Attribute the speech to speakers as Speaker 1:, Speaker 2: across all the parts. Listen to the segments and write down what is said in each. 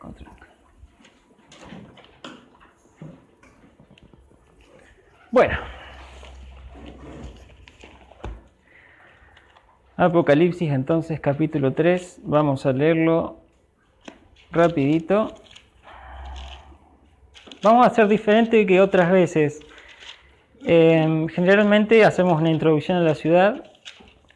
Speaker 1: Otro acá. Bueno. Apocalipsis, entonces, capítulo 3. Vamos a leerlo rapidito. Vamos a hacer diferente que otras veces. Generalmente hacemos una introducción a la ciudad.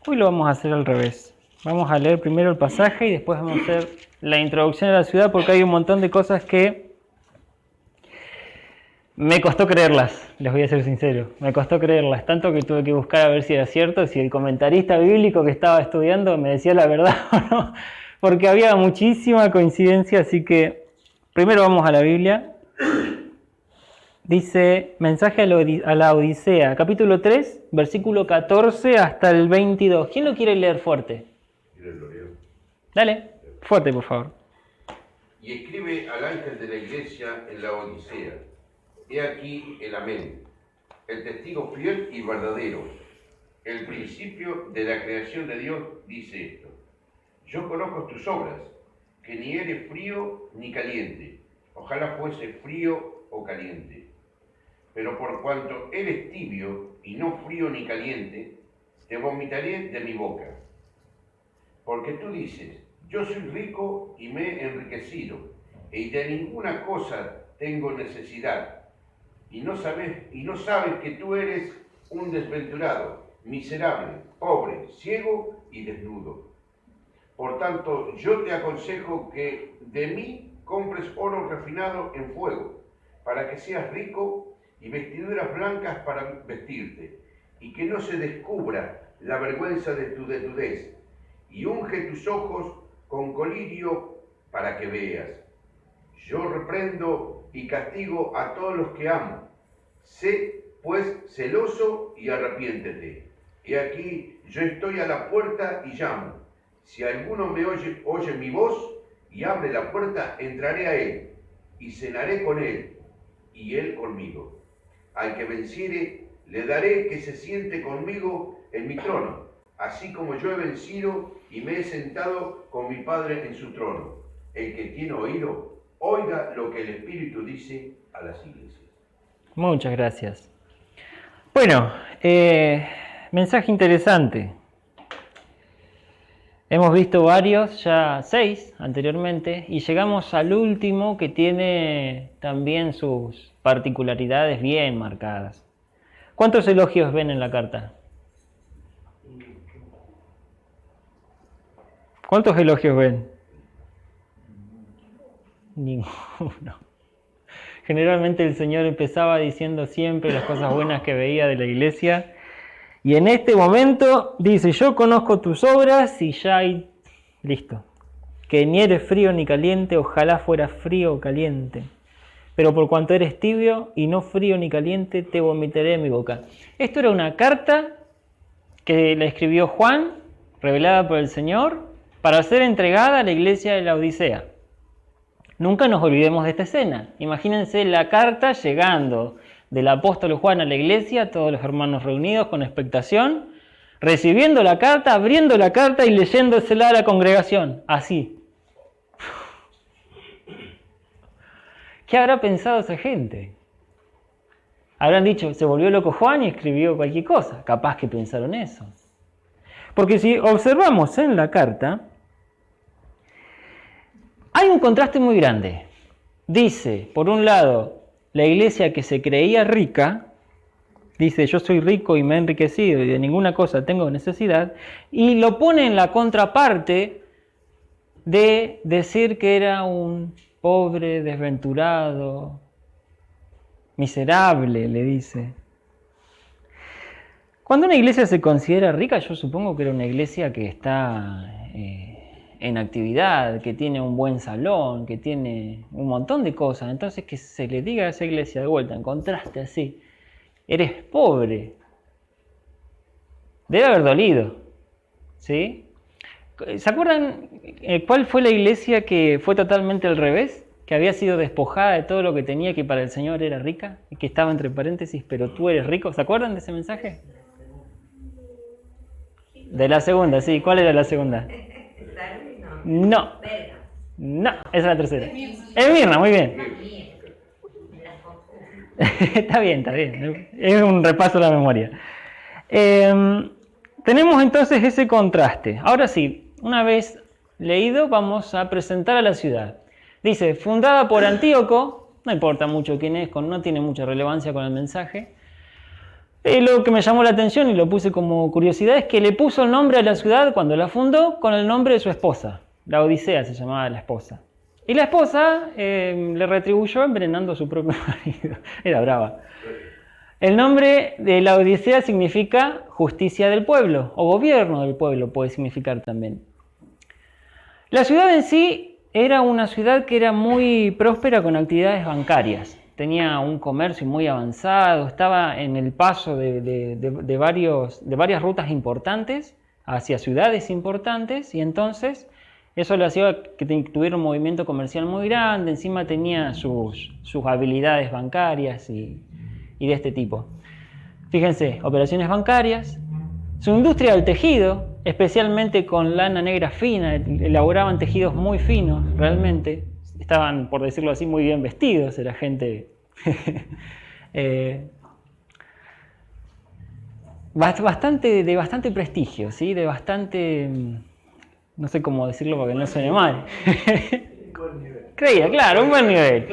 Speaker 1: Hoy lo vamos a hacer al revés. Vamos a leer primero el pasaje y después vamos a hacer la introducción a la ciudad, porque hay un montón de cosas que me costó creerlas, les voy a ser sincero. Me costó creerlas, tanto que tuve que buscar a ver si era cierto, si el comentarista bíblico que estaba estudiando me decía la verdad o no, porque había muchísima coincidencia, así que primero vamos a la Biblia. Dice, mensaje a la Odisea, capítulo 3, versículo 14 hasta el 22. ¿Quién lo quiere leer fuerte? Dale, fuerte por favor.
Speaker 2: Y escribe al ángel de la iglesia en la Odisea. He aquí el amén, el testigo fiel y verdadero, el principio de la creación de Dios, dice esto. Yo conozco tus obras, que ni eres frío ni caliente. Ojalá fuese frío o caliente. Pero por cuanto eres tibio y no frío ni caliente, te vomitaré de mi boca. Porque tú dices, yo soy rico y me he enriquecido, y de ninguna cosa tengo necesidad. Y no sabes que tú eres un desventurado, miserable, pobre, ciego y desnudo. Por tanto, yo te aconsejo que de mí compres oro refinado en fuego, para que seas rico, y vestiduras blancas para vestirte, y que no se descubra la vergüenza de tu desnudez, y unge tus ojos con colirio para que veas. Yo reprendo y castigo a todos los que amo. Sé, pues, celoso y arrepiéntete. He aquí, yo estoy a la puerta y llamo. Si alguno me oye mi voz y abre la puerta, entraré a él, y cenaré con él, y él conmigo. Al que venciere, le daré que se siente conmigo en mi trono, así como yo he vencido y me he sentado con mi Padre en su trono. El que tiene oído, oiga lo que el Espíritu dice a las iglesias.
Speaker 1: Muchas gracias. Bueno, mensaje interesante. Hemos visto varios, ya 6 anteriormente, y llegamos al último que tiene también sus particularidades bien marcadas. ¿Cuántos elogios ven en la carta? ¿Cuántos elogios ven? Ninguno. Generalmente el Señor empezaba diciendo siempre las cosas buenas que veía de la iglesia. Y en este momento dice, yo conozco tus obras y ya hay, listo. Que ni eres frío ni caliente, ojalá fueras frío o caliente. Pero por cuanto eres tibio y no frío ni caliente, te vomitaré de mi boca. Esto era una carta que le escribió Juan, revelada por el Señor, para ser entregada a la iglesia de la Odisea. Nunca nos olvidemos de esta escena. Imagínense la carta llegando del apóstol Juan a la iglesia, todos los hermanos reunidos con expectación, recibiendo la carta, abriendo la carta y leyéndosela a la congregación. Así. ¿Qué habrá pensado esa gente? Habrán dicho, se volvió loco Juan y escribió cualquier cosa. Capaz que pensaron eso. Porque si observamos en la carta, hay un contraste muy grande. Dice, por un lado, la iglesia que se creía rica, dice, yo soy rico y me he enriquecido y de ninguna cosa tengo necesidad, y lo pone en la contraparte de decir que era un pobre, desventurado, miserable, le dice. Cuando una iglesia se considera rica, yo supongo que era una iglesia que está en actividad, que tiene un buen salón, que tiene un montón de cosas. Entonces que se le diga a esa iglesia de vuelta, en contraste así, eres pobre, debe haber dolido, ¿sí? ¿Se acuerdan cuál fue la iglesia que fue totalmente al revés? Que había sido despojada de todo lo que tenía, que para el Señor era rica, y que estaba entre paréntesis, pero tú eres rico. ¿Se acuerdan de ese mensaje? De la segunda, sí. ¿Cuál era la segunda? No. No, esa es la tercera. Esmirna, muy bien. Está bien, está bien. Es un repaso a la memoria. Tenemos entonces ese contraste. Ahora sí, una vez leído, vamos a presentar a la ciudad. Dice, fundada por Antíoco, no importa mucho quién es, no tiene mucha relevancia con el mensaje. Lo que me llamó la atención y lo puse como curiosidad es que le puso el nombre a la ciudad cuando la fundó con el nombre de su esposa. La Odisea se llamaba la esposa. Y la esposa le retribuyó envenenando a su propio marido. Era brava. El nombre de la Odisea significa justicia del pueblo, o gobierno del pueblo puede significar también. La ciudad en sí era una ciudad que era muy próspera con actividades bancarias. Tenía un comercio muy avanzado, estaba en el paso de varias rutas importantes hacia ciudades importantes, y entonces eso le hacía que tuviera un movimiento comercial muy grande. Encima tenía sus habilidades bancarias y de este tipo. Fíjense, operaciones bancarias, su industria del tejido, especialmente con lana negra fina, elaboraban tejidos muy finos, realmente. Estaban, por decirlo así, muy bien vestidos, era gente de bastante prestigio, ¿sí? De bastante, no sé cómo decirlo porque no suene mal. Creía, claro, un buen nivel.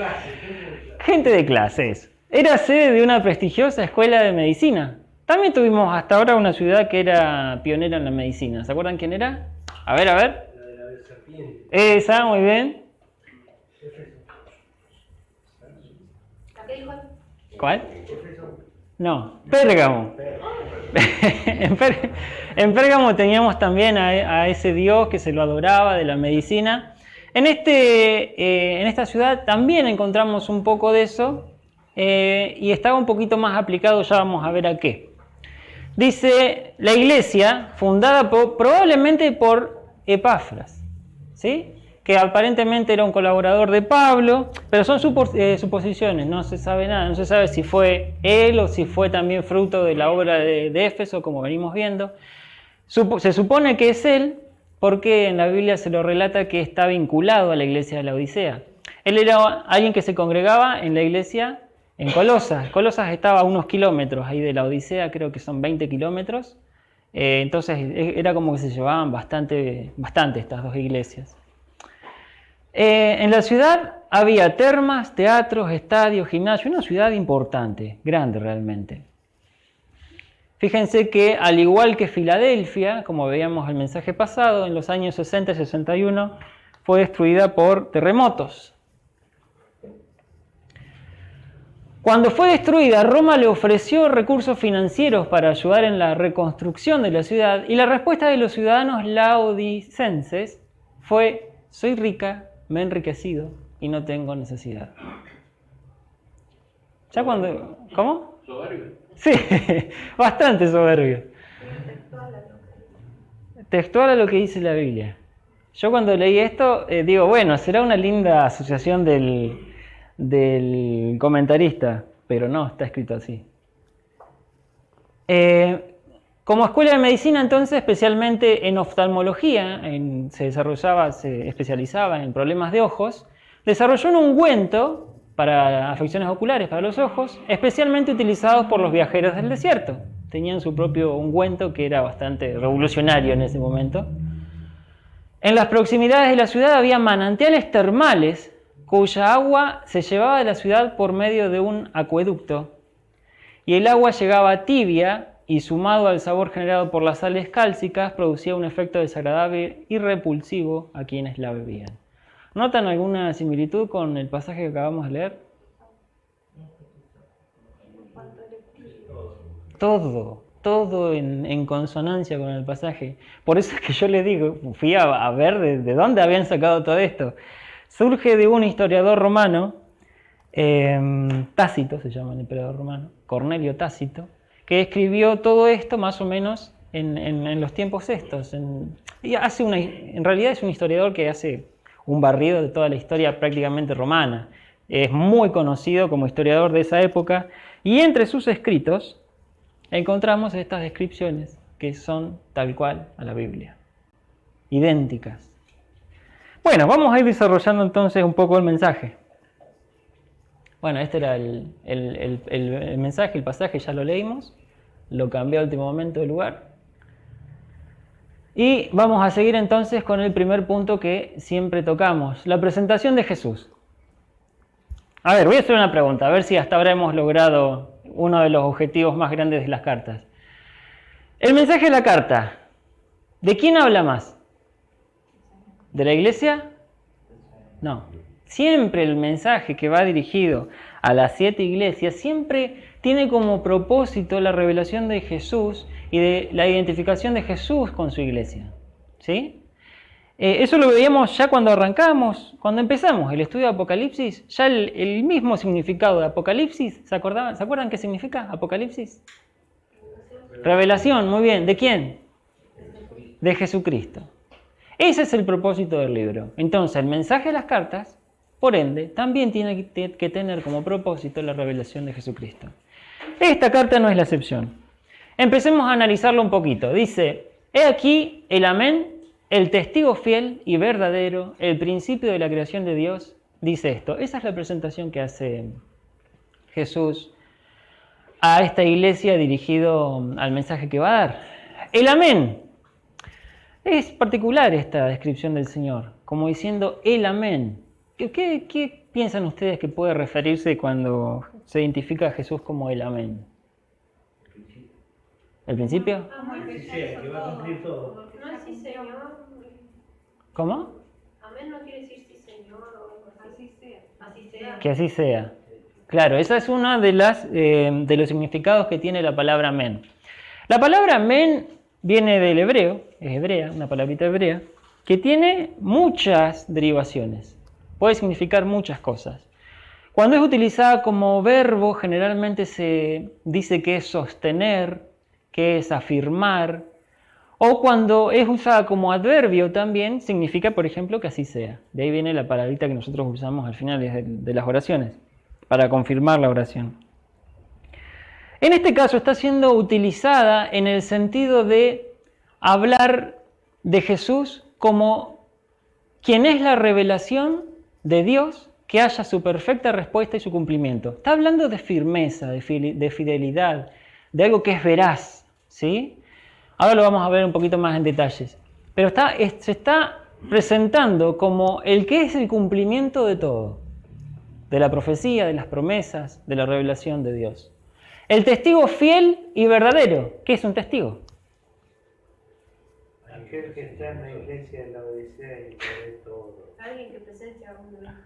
Speaker 1: Gente de clases. Era sede de una prestigiosa escuela de medicina. También tuvimos hasta ahora una ciudad que era pionera en la medicina. ¿Se acuerdan quién era? A ver. La de la serpiente. Esa, muy bien. ¿Cuál? No, Pérgamo. En Pérgamo teníamos también a ese dios que se lo adoraba de la medicina. En esta ciudad también encontramos un poco de eso y estaba un poquito más aplicado, ya vamos a ver a qué. Dice, la iglesia, fundada probablemente por Epafras, ¿sí? Que aparentemente era un colaborador de Pablo, pero son suposiciones, no se sabe nada, no se sabe si fue él o si fue también fruto de la obra de Éfeso, como venimos viendo. Se supone que es él, porque en la Biblia se lo relata que está vinculado a la iglesia de la Odisea. Él era alguien que se congregaba en la iglesia en Colosas. Colosas estaba a unos kilómetros ahí de la Odisea, creo que son 20 kilómetros. Entonces era como que se llevaban bastante estas dos iglesias. En la ciudad había termas, teatros, estadios, gimnasios, una ciudad importante, grande realmente. Fíjense que al igual que Filadelfia, como veíamos el mensaje pasado, en los años 60 y 61 fue destruida por terremotos. Cuando fue destruida, Roma le ofreció recursos financieros para ayudar en la reconstrucción de la ciudad, y la respuesta de los ciudadanos laodicenses fue: soy rica, me he enriquecido y no tengo necesidad. ¿Ya cuando? ¿Cómo? Soberbio. Sí, bastante soberbio. Textual a lo que dice la Biblia. Yo cuando leí esto, digo, bueno, será una linda asociación del comentarista, pero no, está escrito así. Como escuela de medicina, entonces, especialmente en oftalmología, se especializaba en problemas de ojos, desarrolló un ungüento para afecciones oculares, para los ojos, especialmente utilizados por los viajeros del desierto. Tenían su propio ungüento que era bastante revolucionario en ese momento. En las proximidades de la ciudad había manantiales termales cuya agua se llevaba de la ciudad por medio de un acueducto, y el agua llegaba tibia y, sumado al sabor generado por las sales cálcicas, producía un efecto desagradable y repulsivo a quienes la bebían. ¿Notan alguna similitud con el pasaje que acabamos de leer? Todo en consonancia con el pasaje. Por eso es que yo les digo, fui a ver de dónde habían sacado todo esto. Surge de un historiador romano, Tácito se llama el emperador romano, Cornelio Tácito, que escribió todo esto más o menos en los tiempos estos. En realidad es un historiador que hace un barrido de toda la historia prácticamente romana. Es muy conocido como historiador de esa época, y entre sus escritos encontramos estas descripciones que son tal cual a la Biblia, idénticas. Bueno, vamos a ir desarrollando entonces un poco el mensaje. Bueno, este era el mensaje, el pasaje, ya lo leímos. Lo cambié a último momento de lugar. Y vamos a seguir entonces con el primer punto que siempre tocamos, la presentación de Jesús. A ver, voy a hacer una pregunta, a ver si hasta ahora hemos logrado uno de los objetivos más grandes de las cartas. El mensaje de la carta, ¿de quién habla más? ¿De la iglesia? No. Siempre el mensaje que va dirigido a las 7 iglesias siempre tiene como propósito la revelación de Jesús y de la identificación de Jesús con su iglesia. ¿Sí? Eso lo veíamos ya cuando arrancamos, cuando empezamos el estudio de Apocalipsis, ya el mismo significado de Apocalipsis, ¿se acuerdan qué significa Apocalipsis? Revelación, muy bien. ¿De quién? De Jesucristo. Ese es el propósito del libro. Entonces, el mensaje de las cartas, por ende, también tiene que tener como propósito la revelación de Jesucristo. Esta carta no es la excepción. Empecemos a analizarlo un poquito. Dice, he aquí el amén, el testigo fiel y verdadero, el principio de la creación de Dios, dice esto. Esa es la presentación que hace Jesús a esta iglesia dirigido al mensaje que va a dar. El amén. Es particular esta descripción del Señor, como diciendo el amén. ¿Qué piensan ustedes que puede referirse cuando se identifica a Jesús como el amén? ¿El principio?
Speaker 3: Que va a cumplir todo.
Speaker 4: No es sí, Señor.
Speaker 1: ¿Cómo?
Speaker 4: Amén no quiere decir sí, Señor, o así sea. Así sea.
Speaker 1: Que así sea. Claro, esa es una de los significados que tiene la palabra amén. La palabra amén viene del hebreo, es hebrea, una palabrita hebrea, que tiene muchas derivaciones. Puede significar muchas cosas. Cuando es utilizada como verbo, generalmente se dice que es sostener, que es afirmar, o cuando es usada como adverbio también, significa, por ejemplo, que así sea. De ahí viene la palabrita que nosotros usamos al final de las oraciones, para confirmar la oración. En este caso está siendo utilizada en el sentido de hablar de Jesús como quien es la revelación de Dios que haya su perfecta respuesta y su cumplimiento. Está hablando de firmeza, de fidelidad, de algo que es veraz, ¿sí? Ahora lo vamos a ver un poquito más en detalles. Pero se está presentando como el que es el cumplimiento de todo, de la profecía, de las promesas, de la revelación de Dios. El testigo fiel y verdadero. ¿Qué es un testigo?
Speaker 3: Aquel que está en la iglesia de la Odisea y que ve todo.
Speaker 4: Alguien que presencia un evento.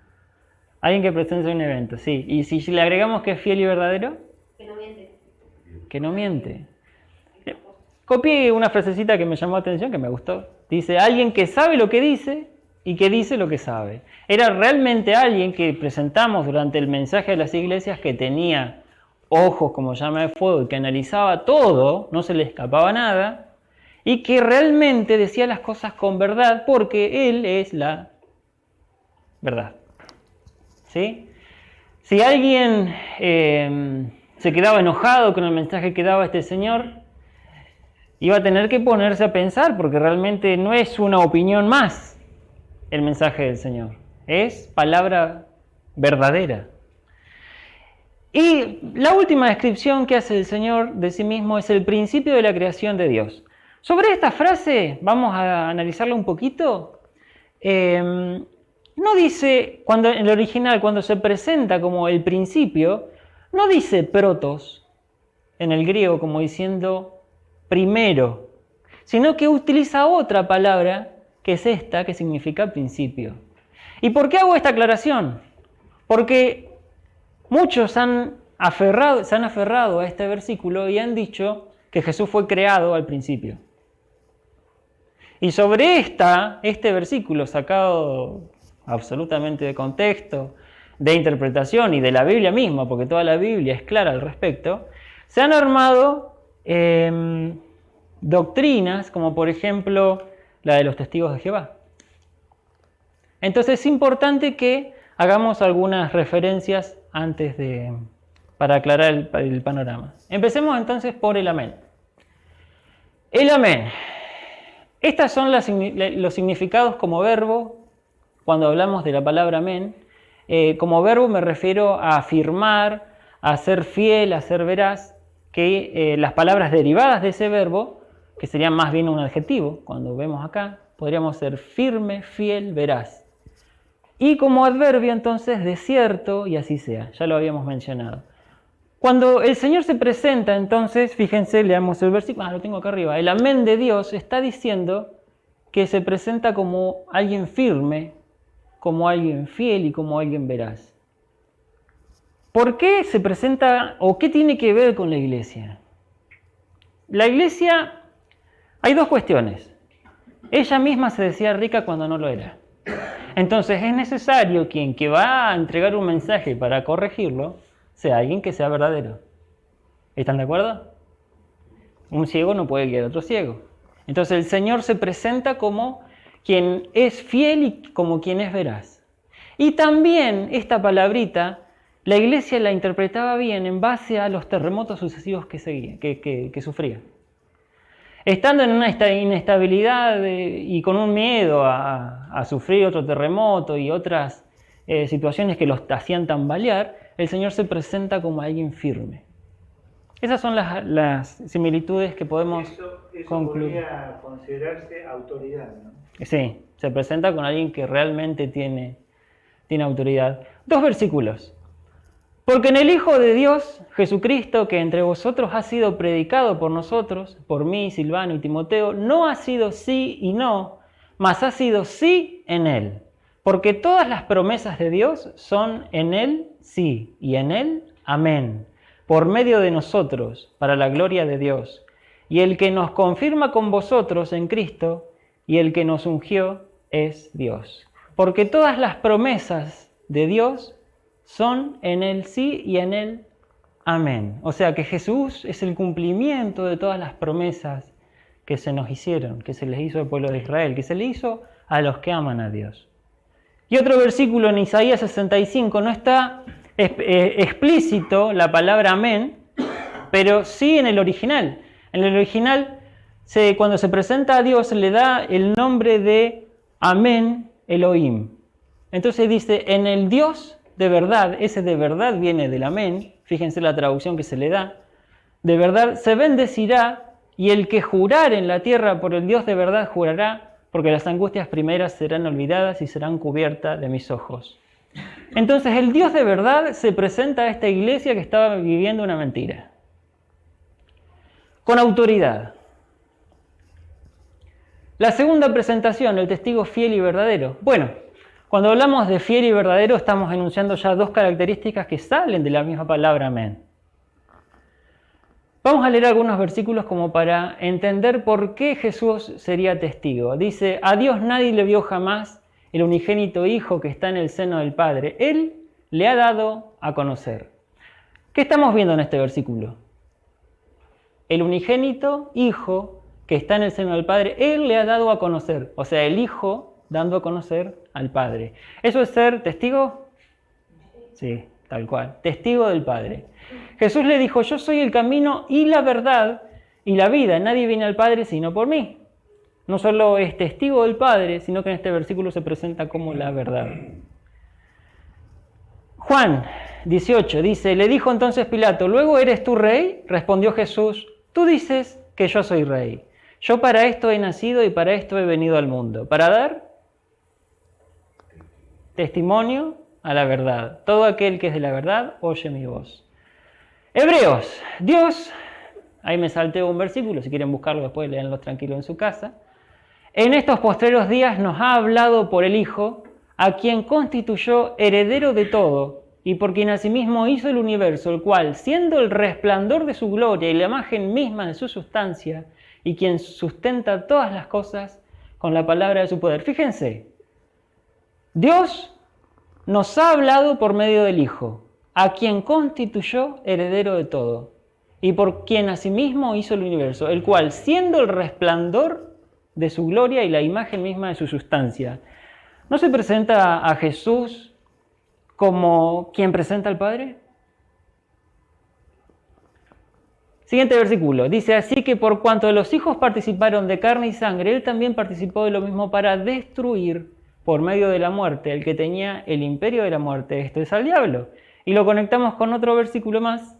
Speaker 1: Alguien que presencia un evento, sí. Y si le agregamos que es fiel y verdadero,
Speaker 4: Que no miente.
Speaker 1: que no miente. Copié una frasecita que me llamó la atención, que me gustó. Dice, alguien que sabe lo que dice y que dice lo que sabe. Era realmente alguien que presentamos durante el mensaje de las iglesias que tenía ojos como llama de fuego y que analizaba todo, no se le escapaba nada, y que realmente decía las cosas con verdad porque él es la verdad. ¿Sí? Si alguien se quedaba enojado con el mensaje que daba este señor, iba a tener que ponerse a pensar porque realmente no es una opinión más el mensaje del Señor, es palabra verdadera. Y la última descripción que hace el Señor de sí mismo es el principio de la creación de Dios. Sobre esta frase, vamos a analizarla un poquito. No dice, en el original, cuando se presenta como el principio, no dice protos en el griego como diciendo primero, sino que utiliza otra palabra que es esta, que significa principio. ¿Y por qué hago esta aclaración? Porque muchos se han aferrado a este versículo y han dicho que Jesús fue creado al principio. Y sobre este versículo sacado absolutamente de contexto, de interpretación y de la Biblia misma, porque toda la Biblia es clara al respecto, se han armado doctrinas como por ejemplo la de los testigos de Jehová. Entonces es importante que hagamos algunas referencias para aclarar el panorama. Empecemos entonces por el amén. El amén. Estos son los significados como verbo, cuando hablamos de la palabra amén. Como verbo me refiero a afirmar, a ser fiel, a ser veraz, que las palabras derivadas de ese verbo, que serían más bien un adjetivo, cuando vemos acá, podríamos ser firme, fiel, veraz. Y como adverbio entonces de cierto y así sea, ya lo habíamos mencionado. Cuando el Señor se presenta entonces, fíjense, leamos el versículo, lo tengo acá arriba, el amén de Dios está diciendo que se presenta como alguien firme, como alguien fiel y como alguien veraz. ¿Por qué se presenta o qué tiene que ver con la iglesia? La iglesia, hay dos cuestiones. Ella misma se decía rica cuando no lo era. Entonces es necesario quien que va a entregar un mensaje para corregirlo sea alguien que sea verdadero. ¿Están de acuerdo? Un ciego no puede guiar a otro ciego. Entonces el Señor se presenta como quien es fiel y como quien es veraz. Y también esta palabrita, la iglesia la interpretaba bien en base a los terremotos sucesivos que sufría. Estando en una inestabilidad y con un miedo a sufrir otro terremoto y otras situaciones que los hacían tambalear, el Señor se presenta como alguien firme. Esas son las similitudes que podemos concluir.
Speaker 3: Eso podría considerarse autoridad, ¿no?
Speaker 1: Sí, se presenta con alguien que realmente tiene autoridad. 2 versículos. Porque en el Hijo de Dios, Jesucristo, que entre vosotros ha sido predicado por nosotros, por mí, Silvano y Timoteo, no ha sido sí y no, mas ha sido sí en Él. Porque todas las promesas de Dios son en Él sí y en Él amén, por medio de nosotros, para la gloria de Dios. Y el que nos confirma con vosotros en Cristo, y el que nos ungió es Dios. Porque todas las promesas de Dios son en Él sí y en Él amén. O sea que Jesús es el cumplimiento de todas las promesas que se nos hicieron, que se les hizo al pueblo de Israel, que se le hizo a los que aman a Dios. Y otro versículo en Isaías 65, no está explícito la palabra amén, pero sí en el original. En el original, cuando se presenta a Dios, le da el nombre de Amén Elohim. Entonces dice, en el Dios de verdad, ese de verdad viene del amén, fíjense la traducción que se le da, de verdad se bendecirá, y el que jurar en la tierra por el Dios de verdad jurará, porque las angustias primeras serán olvidadas y serán cubiertas de mis ojos. Entonces el Dios de verdad se presenta a esta iglesia que estaba viviendo una mentira. Con autoridad. La segunda presentación, el testigo fiel y verdadero. Bueno, cuando hablamos de fiel y verdadero estamos enunciando ya 2 características que salen de la misma palabra amén. Vamos a leer algunos versículos como para entender por qué Jesús sería testigo. Dice, a Dios nadie le vio jamás, el unigénito Hijo que está en el seno del Padre. Él le ha dado a conocer. ¿Qué estamos viendo en este versículo? El unigénito Hijo que está en el seno del Padre, Él le ha dado a conocer. O sea, el Hijo dando a conocer al Padre. ¿Eso es ser testigo? Sí, tal cual. Testigo del Padre. Jesús le dijo, yo soy el camino y la verdad y la vida. Nadie viene al Padre sino por mí. No solo es testigo del Padre, sino que en este versículo se presenta como la verdad. Juan 18 dice, le dijo entonces Pilato, ¿luego eres tú rey? Respondió Jesús, tú dices que yo soy rey. Yo para esto he nacido y para esto he venido al mundo, para dar testimonio a la verdad. Todo aquel que es de la verdad, oye mi voz. Hebreos, Dios, ahí me salté un versículo, si quieren buscarlo después, léanlo tranquilo en su casa. En estos postreros días nos ha hablado por el Hijo, a quien constituyó heredero de todo, y por quien asimismo hizo el universo, el cual, siendo el resplandor de su gloria y la imagen misma de su sustancia, y quien sustenta todas las cosas con la palabra de su poder. Fíjense, Dios nos ha hablado por medio del Hijo, a quien constituyó heredero de todo, y por quien asimismo hizo el universo, el cual, siendo el resplandor de su gloria y la imagen misma de su sustancia, ¿no se presenta a Jesús como quien presenta al Padre? Siguiente versículo, dice, así que por cuanto los hijos participaron de carne y sangre, él también participó de lo mismo para destruir por medio de la muerte al que tenía el imperio de la muerte, esto es al diablo. Y lo conectamos con otro versículo más,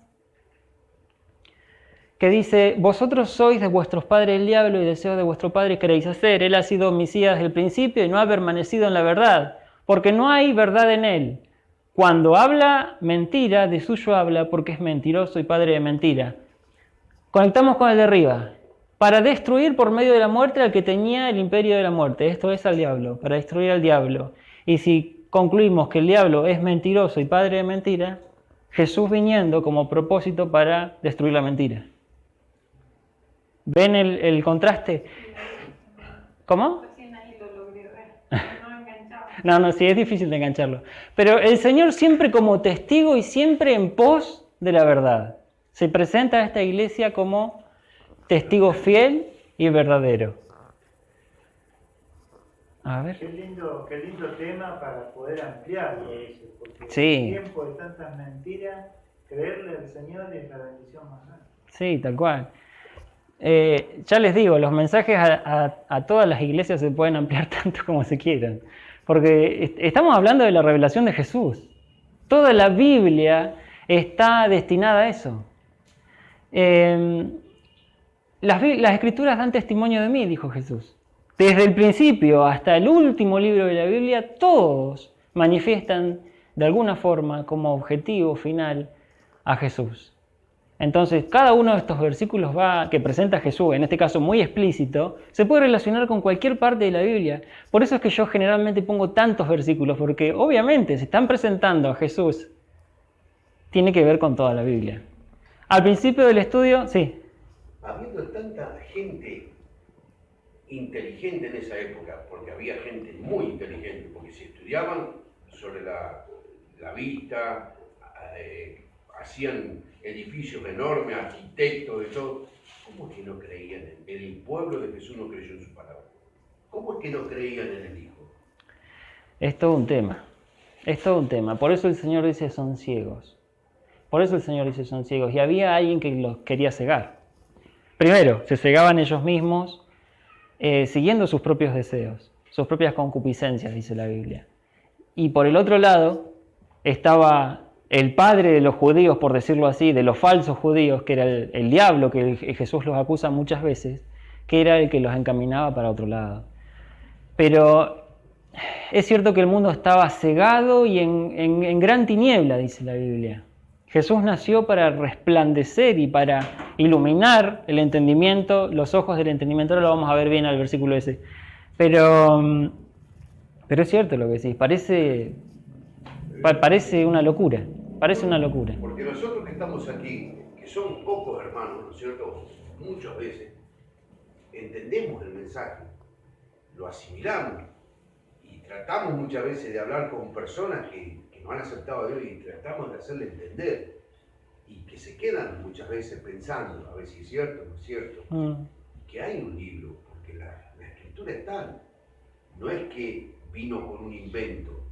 Speaker 1: que dice, vosotros sois de vuestros padres el diablo y deseos de vuestro padre queréis hacer. Él ha sido homicida desde el principio y no ha permanecido en la verdad, porque no hay verdad en él. Cuando habla mentira, de suyo habla porque es mentiroso y padre de mentira. Conectamos con el de arriba. Para destruir por medio de la muerte al que tenía el imperio de la muerte. Esto es al diablo, para destruir al diablo. Y si concluimos que el diablo es mentiroso y padre de mentira, Jesús viniendo como propósito para destruir la mentira. ¿Ven el contraste? ¿Cómo?
Speaker 4: Recién ahí lo logré ver. No enganchaba.
Speaker 1: No, sí, es difícil de engancharlo. Pero el Señor siempre como testigo y siempre en pos de la verdad. Se presenta a esta iglesia como testigo fiel y verdadero. A ver.
Speaker 3: Qué lindo tema para poder ampliarlo, dice, porque
Speaker 1: Sí.
Speaker 3: en tiempo de tantas mentiras, creerle al Señor es la bendición más grande.
Speaker 1: Sí, tal cual. Ya les digo, los mensajes a todas las iglesias se pueden ampliar tanto como se quieran, porque estamos hablando de la revelación de Jesús. Toda la Biblia está destinada a eso. Las escrituras dan testimonio de mí, dijo Jesús. Desde el principio hasta el último libro de la Biblia, todos manifiestan de alguna forma como objetivo final a Jesús. Entonces, cada uno de estos versículos que presenta Jesús, en este caso muy explícito, se puede relacionar con cualquier parte de la Biblia. Por eso es que yo generalmente pongo tantos versículos, porque obviamente se están presentando a Jesús, tiene que ver con toda la Biblia. Al principio del estudio, sí.
Speaker 2: Habiendo tanta gente inteligente en esa época, porque había gente muy inteligente, porque se estudiaban sobre la vista, hacían edificios enormes, arquitectos, de todo. ¿Cómo es que no creían en el pueblo de Jesús? No creyó en su palabra. ¿Cómo es que no creían en el Hijo?
Speaker 1: Es todo un tema. Es todo un tema. Por eso el Señor dice son ciegos. Por eso el Señor dice son ciegos. Y había alguien que los quería cegar. Primero, se cegaban ellos mismos siguiendo sus propios deseos, sus propias concupiscencias, dice la Biblia. Y por el otro lado estaba el padre de los judíos, por decirlo así, de los falsos judíos, que era el diablo, que Jesús los acusa muchas veces, que era el que los encaminaba para otro lado. Pero es cierto que el mundo estaba cegado y en gran tiniebla, dice la Biblia. Jesús nació para resplandecer y para iluminar el entendimiento, los ojos del entendimiento. Ahora lo vamos a ver bien al versículo ese. Pero es cierto lo que decís, parece una locura. Parece una locura.
Speaker 2: Porque nosotros que estamos aquí, que somos pocos hermanos, ¿no es cierto? Muchas veces entendemos el mensaje, lo asimilamos y tratamos muchas veces de hablar con personas que no han aceptado a Dios y tratamos de hacerle entender y que se quedan muchas veces pensando, a ver si es cierto o no es cierto, que hay un libro, porque la escritura es tal, no es que vino con un invento.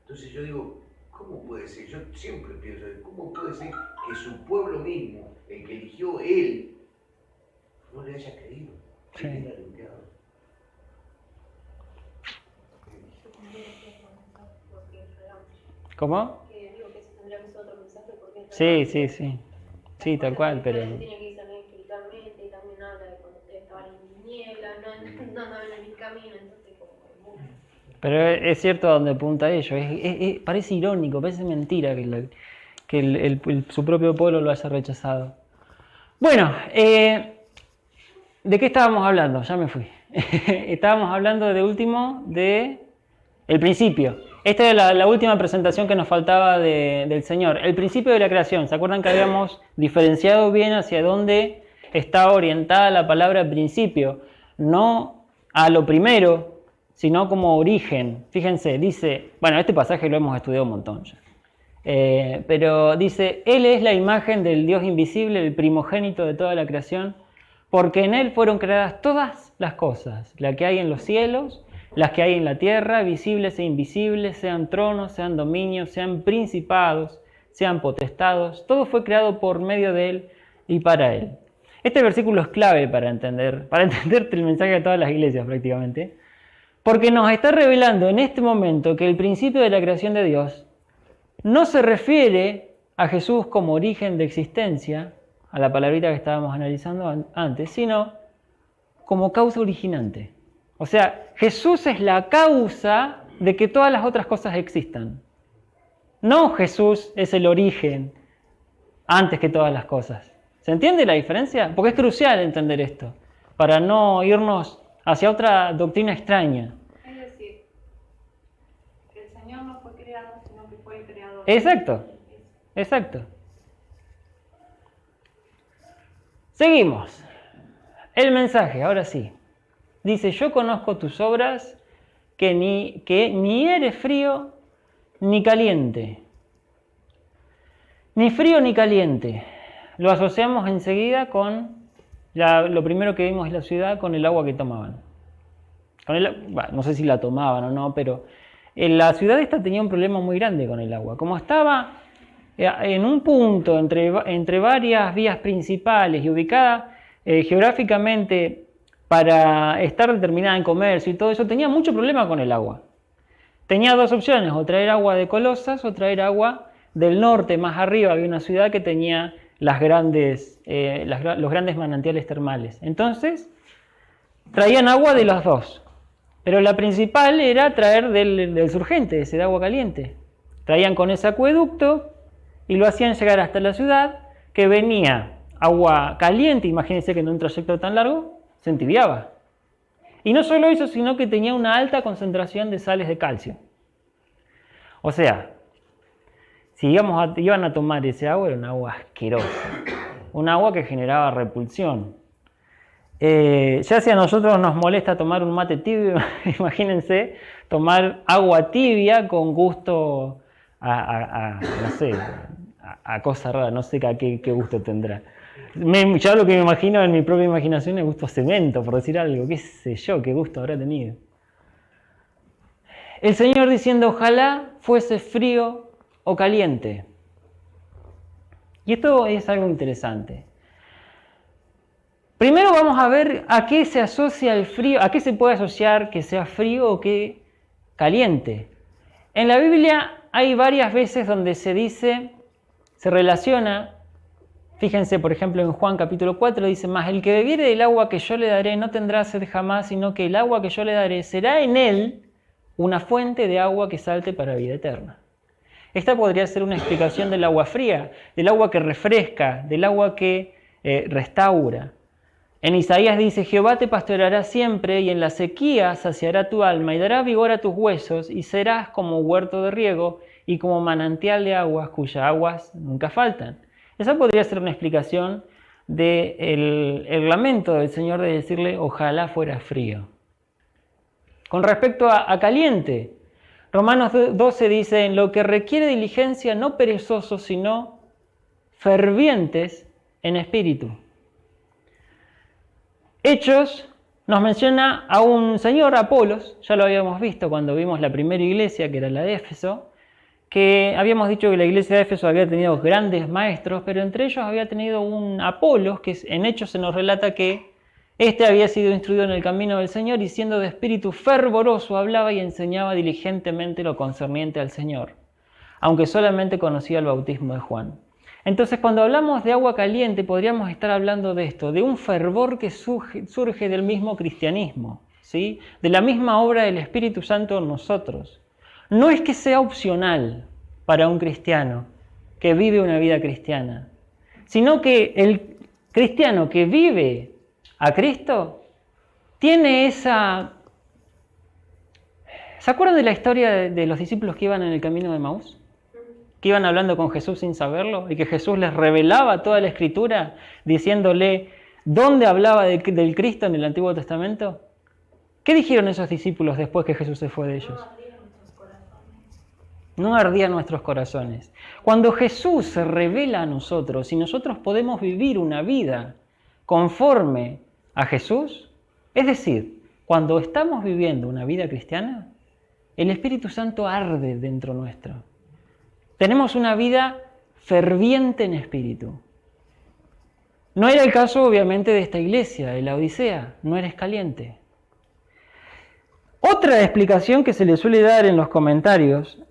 Speaker 2: Entonces yo digo, ¿cómo puede ser? Yo siempre pienso, ¿cómo puede ser que su pueblo mismo, el que eligió él, no le haya creído?
Speaker 1: Sí. ¿Cómo?
Speaker 4: Que digo que se tendría que ser otro mensaje porque
Speaker 1: Sí, tal cual, pero...
Speaker 4: Tiene que ir también espiritualmente y también habla de cuando ustedes estaban en tiniebla, no andaban en el camino, entonces como...
Speaker 1: Pero es cierto a donde apunta ello, parece irónico, parece mentira que su propio pueblo lo haya rechazado. Bueno, ¿de qué estábamos hablando? Ya me fui. Estábamos hablando de último de el principio. Esta es la última presentación que nos faltaba del Señor. El principio de la creación. ¿Se acuerdan que habíamos diferenciado bien hacia dónde está orientada la palabra principio? No a lo primero, sino como origen. Fíjense, dice, bueno, este pasaje lo hemos estudiado un montón ya. Pero dice, Él es la imagen del Dios invisible, el primogénito de toda la creación, porque en Él fueron creadas todas las cosas, la que hay en los cielos, las que hay en la tierra, visibles e invisibles, sean tronos, sean dominios, sean principados, sean potestados, todo fue creado por medio de Él y para Él. Este versículo es clave para entender el mensaje de todas las iglesias prácticamente, Porque nos está revelando en este momento que el principio de la creación de Dios no se refiere a Jesús como origen de existencia, a la palabrita que estábamos analizando antes, sino como causa originante. O sea, Jesús es la causa de que todas las otras cosas existan. No Jesús es el origen antes que todas las cosas. ¿Se entiende la diferencia? Porque es crucial entender esto, para no irnos hacia otra doctrina extraña.
Speaker 5: Es decir, que el Señor no fue creado, sino que fue el creador.
Speaker 1: Exacto, exacto. Seguimos. El mensaje, ahora sí. Dice, yo conozco tus obras, que ni eres frío ni caliente. Ni frío ni caliente. Lo asociamos enseguida con lo primero que vimos en la ciudad, con el agua que tomaban. No sé si la tomaban o no, pero en la ciudad esta tenía un problema muy grande con el agua. Como estaba en un punto entre varias vías principales y ubicada geográficamente para estar determinada en comercio y todo eso, tenía mucho problema con el agua. Tenía dos opciones, o traer agua de Colosas o traer agua del norte, más arriba. Había una ciudad que tenía los grandes manantiales termales. Entonces, traían agua de los dos. Pero la principal era traer del surgente, ese de agua caliente. Traían con ese acueducto y lo hacían llegar hasta la ciudad, que venía agua caliente. Imagínense que en un trayecto tan largo se entibiaba. Y no solo eso, sino que tenía una alta concentración de sales de calcio. O sea, si iban a tomar ese agua, era un agua asquerosa. Un agua que generaba repulsión. Ya si a nosotros nos molesta tomar un mate tibio, imagínense tomar agua tibia con gusto no sé, a cosa rara, no sé qué gusto tendrá. Ya lo que me imagino en mi propia imaginación es gusto a cemento, por decir algo, qué sé yo, qué gusto habrá tenido. El Señor diciendo, ojalá fuese frío o caliente. Y esto es algo interesante. Primero vamos a ver a qué se asocia el frío, a qué se puede asociar que sea frío o que caliente. En la Biblia hay varias veces donde se relaciona, fíjense por ejemplo en Juan capítulo 4, dice, mas el que bebiere del agua que yo le daré no tendrá sed jamás, sino que el agua que yo le daré será en él una fuente de agua que salte para vida eterna. Esta podría ser una explicación del agua fría, del agua que refresca, del agua que restaura. En Isaías dice, Jehová te pastoreará siempre y en la sequía saciará tu alma y dará vigor a tus huesos y serás como huerto de riego y como manantial de aguas cuyas aguas nunca faltan. Esa podría ser una explicación del lamento del Señor de decirle, ojalá fuera frío. Con respecto a caliente, Romanos 12 dice, en lo que requiere diligencia no perezosos, sino fervientes en espíritu. Hechos nos menciona a un señor, Apolos, ya lo habíamos visto cuando vimos la primera iglesia, que era la de Éfeso, que habíamos dicho que la iglesia de Éfeso había tenido grandes maestros, pero entre ellos había tenido un Apolos, que en Hechos se nos relata que este había sido instruido en el camino del Señor y siendo de espíritu fervoroso hablaba y enseñaba diligentemente lo concerniente al Señor, aunque solamente conocía el bautismo de Juan. Entonces, cuando hablamos de agua caliente, podríamos estar hablando de esto, de un fervor que surge del mismo cristianismo, ¿sí? De la misma obra del Espíritu Santo en nosotros. No es que sea opcional para un cristiano que vive una vida cristiana, sino que el cristiano que vive a Cristo tiene esa... ¿Se acuerdan de la historia de los discípulos que iban en el camino de Emaús? Que iban hablando con Jesús sin saberlo y que Jesús les revelaba toda la Escritura diciéndole dónde hablaba del Cristo en el Antiguo Testamento. ¿Qué dijeron esos discípulos después que Jesús se fue de ellos? No ardían nuestros corazones. Cuando Jesús se revela a nosotros y nosotros podemos vivir una vida conforme a Jesús, es decir, cuando estamos viviendo una vida cristiana, el Espíritu Santo arde dentro nuestro. Tenemos una vida ferviente en espíritu. No era el caso, obviamente, de esta iglesia, de la Odisea. No eres caliente. Otra explicación que se le suele dar en los comentarios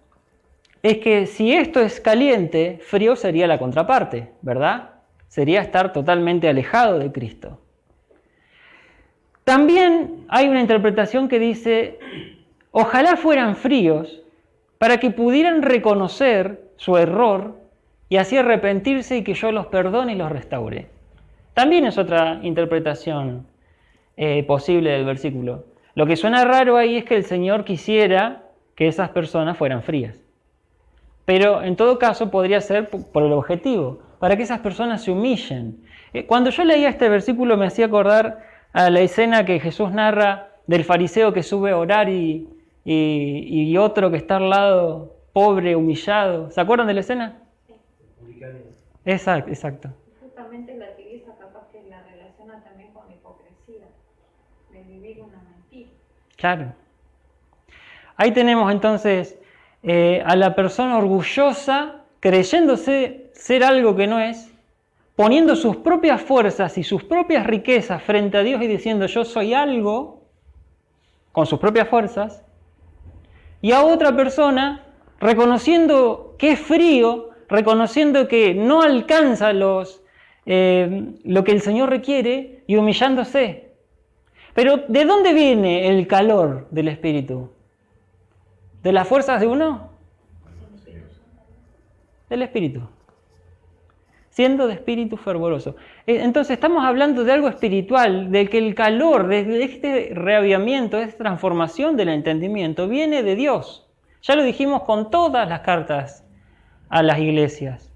Speaker 1: es que si esto es caliente, frío sería la contraparte, ¿verdad? Sería estar totalmente alejado de Cristo. También hay una interpretación que dice, ojalá fueran fríos para que pudieran reconocer su error y así arrepentirse y que yo los perdone y los restaure. También es otra interpretación posible del versículo. Lo que suena raro ahí es que el Señor quisiera que esas personas fueran frías. Pero en todo caso podría ser por el objetivo, para que esas personas se humillen. Cuando yo leía este versículo me hacía acordar a la escena que Jesús narra del fariseo que sube a orar y otro que está al lado, pobre, humillado. ¿Se acuerdan de la escena? Exacto.
Speaker 5: Justamente la utiliza capaz que la relaciona también con la hipocresía, de vivir una mentira.
Speaker 1: Claro. Ahí tenemos entonces a la persona orgullosa, creyéndose ser algo que no es, poniendo sus propias fuerzas y sus propias riquezas frente a Dios y diciendo yo soy algo, con sus propias fuerzas, y a otra persona reconociendo que es frío, reconociendo que no alcanza lo que el Señor requiere y humillándose. Pero ¿de dónde viene el calor del Espíritu? ¿De las fuerzas de uno? Del Espíritu. Siendo de espíritu fervoroso. Entonces estamos hablando de algo espiritual, de que el calor, de este reavivamiento, de esta transformación del entendimiento, viene de Dios. Ya lo dijimos con todas las cartas a las iglesias.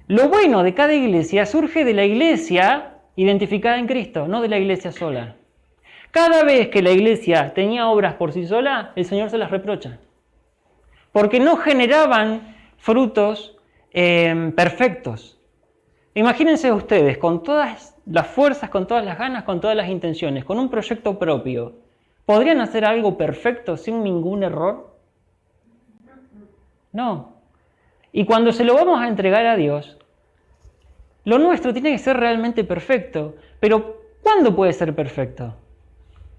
Speaker 1: Lo bueno de cada iglesia surge de la iglesia identificada en Cristo, no de la iglesia sola. Cada vez que la iglesia tenía obras por sí sola, el Señor se las reprocha. Porque no generaban frutos perfectos. Imagínense ustedes, con todas las fuerzas, con todas las ganas, con todas las intenciones, con un proyecto propio, ¿podrían hacer algo perfecto sin ningún error? No. Y cuando se lo vamos a entregar a Dios, lo nuestro tiene que ser realmente perfecto. Pero ¿cuándo puede ser perfecto?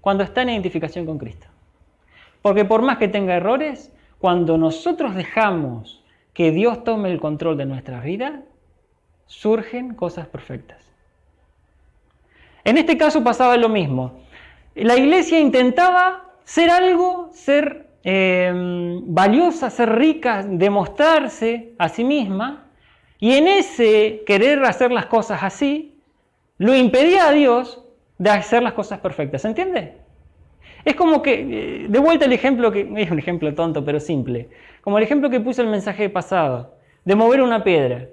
Speaker 1: Cuando está en identificación con Cristo. Porque por más que tenga errores, cuando nosotros dejamos que Dios tome el control de nuestras vidas, surgen cosas perfectas. En este caso pasaba lo mismo. La iglesia intentaba ser algo, ser valiosa, ser rica, demostrarse a sí misma, y en ese querer hacer las cosas así, lo impedía a Dios de hacer las cosas perfectas. ¿Se entiende? Es como que, de vuelta el ejemplo que, es un ejemplo tonto pero simple, como el ejemplo que puse el mensaje pasado, de mover una piedra.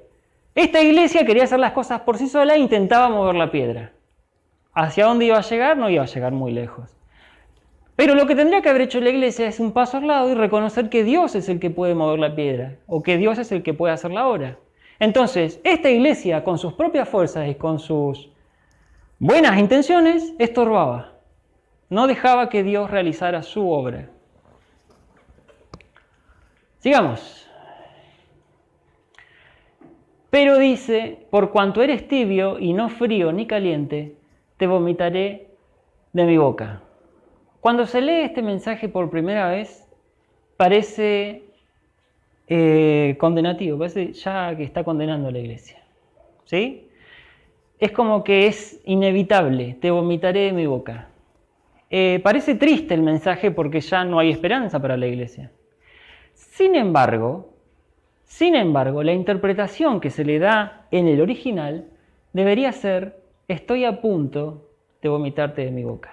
Speaker 1: Esta iglesia quería hacer las cosas por sí sola e intentaba mover la piedra. ¿Hacia dónde iba a llegar? No iba a llegar muy lejos. Pero lo que tendría que haber hecho la iglesia es un paso al lado y reconocer que Dios es el que puede mover la piedra, o que Dios es el que puede hacer la obra. Entonces, esta iglesia, con sus propias fuerzas y con sus buenas intenciones, estorbaba. No dejaba que Dios realizara su obra. Sigamos. Pero dice, por cuanto eres tibio y no frío ni caliente, te vomitaré de mi boca. Cuando se lee este mensaje por primera vez, parece condenativo, parece ya que está condenando a la iglesia. ¿Sí? Es como que es inevitable, te vomitaré de mi boca. Parece triste el mensaje porque ya no hay esperanza para la iglesia. Sin embargo, la interpretación que se le da en el original debería ser: estoy a punto de vomitarte de mi boca.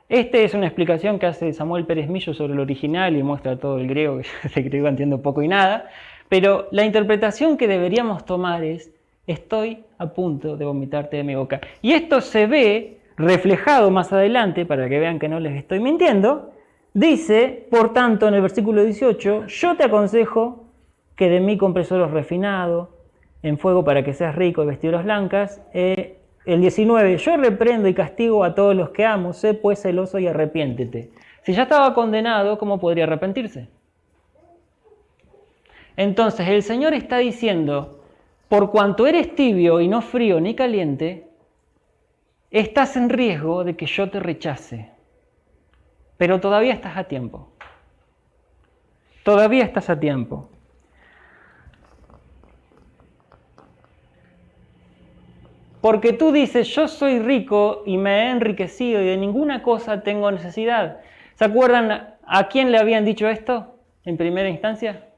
Speaker 1: Esta es una explicación que hace Samuel Pérez Millo sobre el original y muestra todo el griego, que yo de griego entiendo poco y nada, pero la interpretación que deberíamos tomar es: estoy a punto de vomitarte de mi boca. Y esto se ve reflejado más adelante, para que vean que no les estoy mintiendo. Dice, por tanto, en el versículo 18, yo te aconsejo que de mí compres oro refinado, en fuego para que seas rico y vestiduras blancas. El 19, yo reprendo y castigo a todos los que amo, sé pues celoso y arrepiéntete. Si ya estaba condenado, ¿cómo podría arrepentirse? Entonces el Señor está diciendo, por cuanto eres tibio y no frío ni caliente, estás en riesgo de que yo te rechace. pero todavía estás a tiempo. Todavía estás a tiempo. Porque tú dices, yo soy rico y me he enriquecido y de ninguna cosa tengo necesidad. ¿Se acuerdan a quién le habían dicho esto en primera instancia?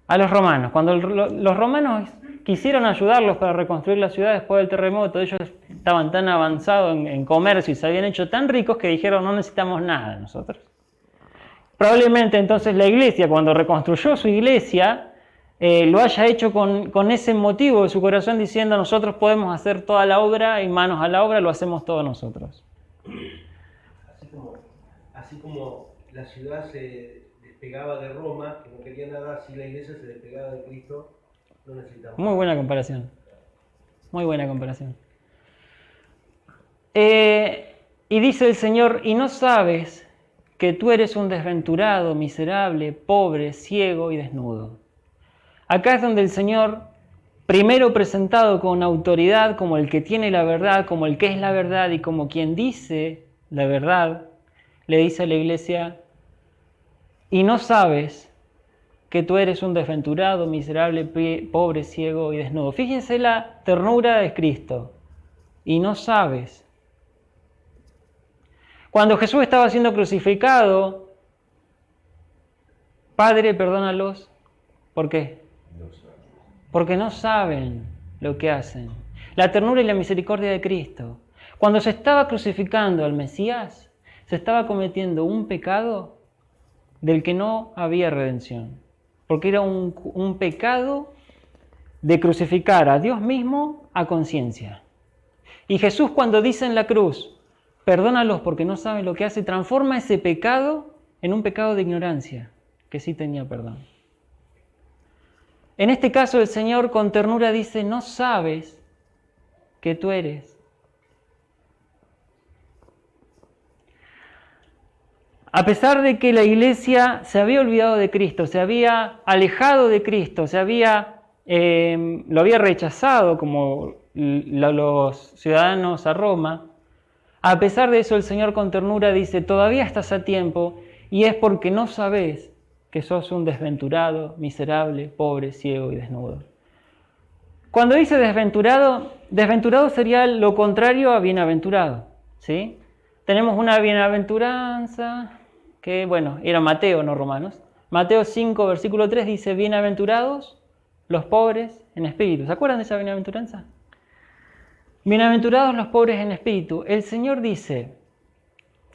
Speaker 1: A los romanos. Cuando los romanos quisieron ayudarlos para reconstruir la ciudad después del terremoto, ellos estaban tan avanzados en comercio y se habían hecho tan ricos que dijeron, no necesitamos nada nosotros. Probablemente entonces la iglesia, cuando reconstruyó su iglesia, lo haya hecho con ese motivo de su corazón, diciendo, nosotros podemos hacer toda la obra y manos a la obra, lo hacemos todos nosotros.
Speaker 6: Así como la ciudad se despegaba de Roma, que no quería nada, así la iglesia se despegaba de Cristo, no necesitamos.
Speaker 1: Muy buena comparación. Muy buena comparación. Y dice el Señor, y no sabes que tú eres un desventurado, miserable, pobre, ciego y desnudo. Acá es donde el Señor, primero presentado con autoridad, como el que tiene la verdad, como el que es la verdad y como quien dice la verdad, le dice a la iglesia, y no sabes que tú eres un desventurado, miserable, pobre, ciego y desnudo. Fíjense la ternura de Cristo. Y no sabes. Cuando Jesús estaba siendo crucificado, Padre, perdónalos. ¿Por qué? Porque no saben lo que hacen. La ternura y la misericordia de Cristo. Cuando se estaba crucificando al Mesías, se estaba cometiendo un pecado del que no había redención. Porque era un pecado de crucificar a Dios mismo a conciencia. Y Jesús, cuando dice en la cruz, perdónalos porque no saben lo que hace, transforma ese pecado en un pecado de ignorancia, que sí tenía perdón. En este caso el Señor con ternura dice, no sabes que tú eres. A pesar de que la iglesia se había olvidado de Cristo, se había alejado de Cristo, lo había rechazado como los ciudadanos a Roma, a pesar de eso el Señor con ternura dice, todavía estás a tiempo y es porque no sabes que sos un desventurado, miserable, pobre, ciego y desnudo. Cuando dice desventurado, desventurado sería lo contrario a bienaventurado, ¿sí? Tenemos una bienaventuranza que, bueno, era Mateo, no Romanos. Mateo 5, versículo 3 dice, bienaventurados los pobres en espíritu. ¿Se acuerdan de esa bienaventuranza? Bienaventurados los pobres en espíritu. El Señor dice,